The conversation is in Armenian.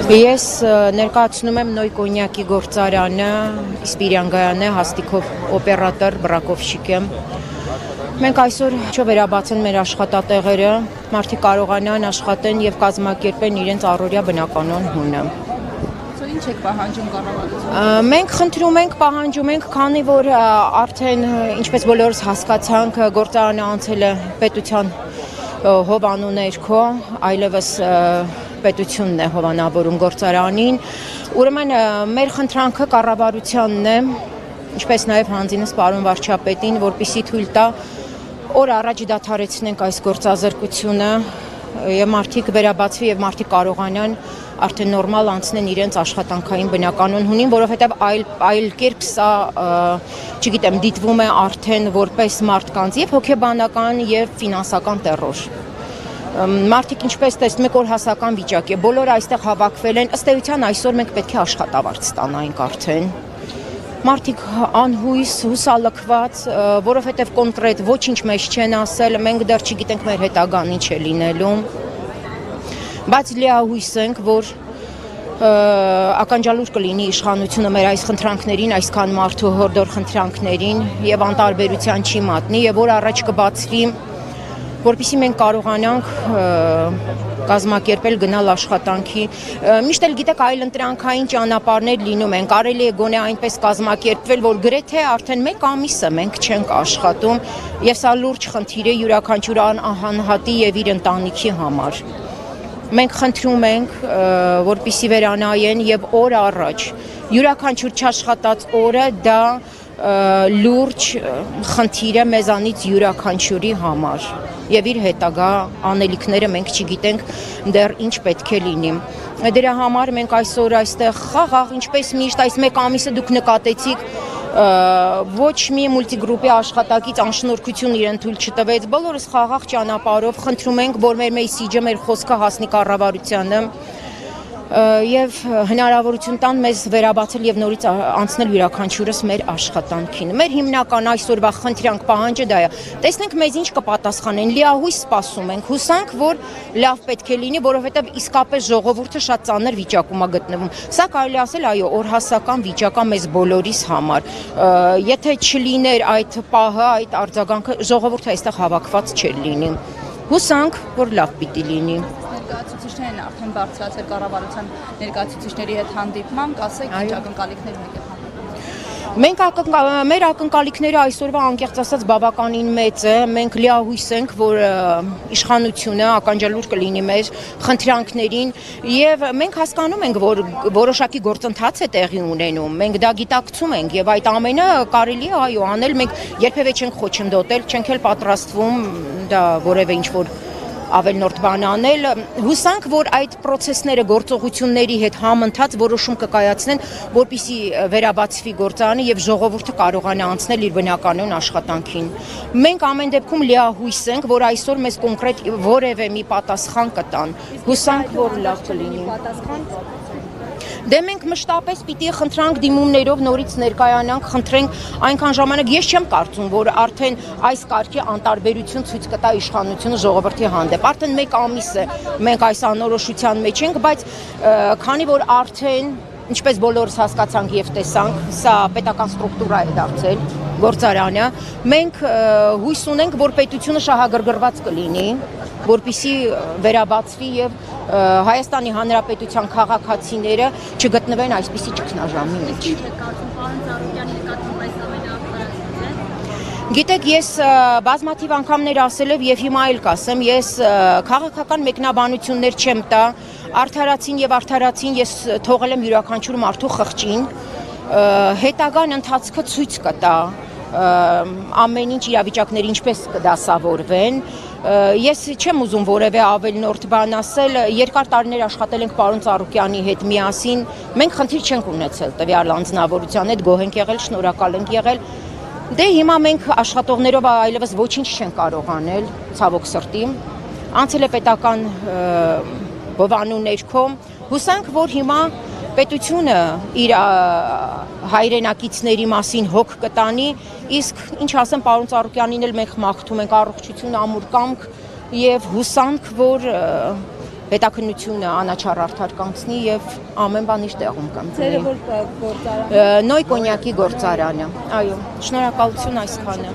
Ես ներկայացնում եմ Նոյ կոնյակի գործարանը, Իսպիրյանգայանը, հաստիքով օպերատոր բրակովщик եմ։ Մենք այսօր վերաբացեն մեր աշխատատեղերը, մարդիկ կարողանան աշխատեն եւ կազմակերպեն իրենց առօրյա բնականոն հունը։ Ինչ եք պահանջում կառավարությունից։ Մենք խնդրում ենք, պահանջում ենք, քանի որ արդեն ինչպես բոլորս հասկացանք, գործարանը անցել է պետության հովանու ներքո, այլևս պետությունն է հովանավորում գործարանին, ուրեմն մեր խնդրանքը կառավարությանն է, ինչպես նաև հանձինս պարոն վարչապետին, որպեսզի թույլ տա օր առաջ դադարեցնենք այս գործազրկությունը եւ մարդիկ վերաբացվի եւ մարդիկ կարողանան արդեն նորմալ անցնեն իրենց աշխատանքային բնականոն հունին, որովհետեւ այլ կերպ սա, չգիտեմ, դիտվում է արդեն որպես մարդկանց եւ հոգեբանական եւ ֆինանսական տեռոր։ Մարդիկ ինչպես տեսնում եք, օրհասական վիճակ է, բոլորը այստեղ հավաքվել են, ըստ էության այսօր մենք պետք է աշխատավարձ ստանանք արդեն։ Մարդիկ անհույս, հուսալքված, որովհետև կոնկրետ ոչինչ մեզ չեն ասել, մենք դեռ չգիտենք մեր հետագան ինչ է լինելու, բայց լիահույս ենք, որ ականջալուր կլինի իշխանությունը մեր այս խնդրանքներին, այսքան մարդու հորդոր խնդրանքներին եւ անտարբերության չի մատնի եւ որ առաջ կբացվի, որպեսզի մենք կարողանանք կազմակերպել գնալ աշխատանքի։ Միշտ էլ գիտեք, այլ ընտրանքային ճանապարհներ լինում են, կարելի է գոնե այնպես կազմակերպվել, որ գրեթե արդեն 1 ամիսը մենք չենք աշխատում եւ սա լուրջ խնդիր է յուրաքանչյուր անհատի եւ իր ընտանիքի համար։ Մենք խնդրում ենք, որպեսզի վերանայեն եւ օր առաջ յուրաքանչյուր չաշխատած օրը դա լուրջ խնդիր է մեզանից յուրաքանչյուրի համար եւ իր հետագա անելիքները մենք չգիտենք դեռ ինչ պետք է լինի։ Դրա համար մենք այսօր այստեղ խաղաղ, ինչպես միշտ այս 1 ամիսը դուք նկատեցիք, ոչ մի մուլտիգրուպի աշխատակից անշնորհքություն իրեն թույլ չտվեց, բոլորս խաղաղ ճանապարհով խնդրում ենք, որ մեր մեսիջը, մեր խոսքը հասնի կառավարությանը եւ հնարավորություն տան մեզ վերաբացել եւ նորից անցնել յուրաքանչյուրս մեր աշխատանքին։ Մեր հիմնական այսօրվա խնդրանք պահանջը դա է։ Տեսնենք մեզ ինչ կպատասխանեն, լիահույս սպասում ենք, հուսանք, որ լավ պետք է լինի, որովհետեւ իսկապես ժողովուրդը շատ ծանր վիճակում է գտնվում։ Սա կարելի ասել, այո, օրհասական վիճակ է մեզ բոլորիս համար։ Եթե չլիներ այդ պահը, այդ արձագանքը, ժողովուրդը այստեղ հավաքված չէր լինի։ Հուսանք, որ լավ պիտի լինի։ Ներկայացուցիչներն արդեն բարձրացել կառավարության ներկայացուցիչների հետ հանդիպմամբ, ասեք ինչ ակնկալիքներ ունեք հանդիպմամբ։ Մեր ակնկալիքները այսօրվա անկեղծ ասած բավականին մեծ է, մենք լիահույս ենք, որ իշխանությունը ականջալուր կլինի մեր խնդրանքներին եւ մենք հասկանում ենք, որ որոշակի գործընթաց է տեղի ունենում, մենք դա գիտակցում ենք եւ այդ ամենը կարելի է այո անել, մենք երբևէ չենք խոչընդոտել, չենք էլ պատրաստվում դա որևէ ինչ-որ ավելնորդ բան անել, հուսանք, որ այդ պրոցեսները գործողությունների հետ համընթաց որոշում կկայացնեն, որպեսզի վերաբացվի գործարանը եւ ժողովուրդը կարողանա անցնել իր բնականոն աշխատանքին։ Մենք ամեն դեպքում լիահույս ենք, որ այսօր մեզ կոնկրետ որևէ մի պատասխան կտան։ Հուսանք, որ լավ կլինի։ Դե մենք մշտապես պիտի խնդրանք դիմումներով նորից ներկայանանք, խնդրենք այնքան ժամանակ, ես չեմ կարծում, որ արդեն այս կարգի անտարբերություն ցույց կտա իշխանությունը ժողովրդի հանդեպ։ Արդեն 1 ամիս է մենք այս անորոշության մեջ ենք, բայց քանի որ արդեն ինչպես բոլորս հասկացանք եւ տեսանք, սա պետական ստրուկտուրա է դարձել գործարանը, մենք հույս ունենք, որ պետությունը շահագրգռված կլինի, որպեսզի վերաբացվի եւ Հայաստանի Հանրապետության քաղաքացիները չգտնվեն այսպիսի ճգնաժամի մեջ։ Գիտեք, ես բազմաթիվ անգամներ ասել եմ եւ հիմա էլ կասեմ, ես քաղաքական մեկնաբանություններ չեմ տա, արդարացին եւ արդարացին ես թողել եմ յուրաքանչյուր մարդու խղճին, հետագան ընթացքը ցույց կտա ամեն ինչ իրավիճակներ ինչպես կդասավորվեն։ Ես չեմ ուզում որևէ ավելնորդ բան ասել, երկար տարիներ աշխատել ենք պարոն Ծառուկյանի հետ միասին, մենք խնդիր չենք ունեցել տվյալ անձնավորության հետ, գոհ ենք եղել, շնորհակալ ենք եղել։ Դե հիմա մենք աշխատողներով այլևս ոչինչ չենք կարող անել, ցավոք սրտի, անցել է պետական հովանու ներքո, հուսանք, որ հիմա պետությունը իր հայրենակիցների մասին հոգ կտանի, իսկ ինչ ասեմ պարոն Ծառուկյանին էլ մենք մաղթում ենք առողջություն, ամուր կամք եւ հուսանք, որ պետաքննությունը անաչառ արդար կանցնի եւ ամեն բան իր տեղում Ձերը կընկնի։ որ գործարան Նոյ կոնյակի գործարանը։ Այո, շնորհակալություն այսքանը։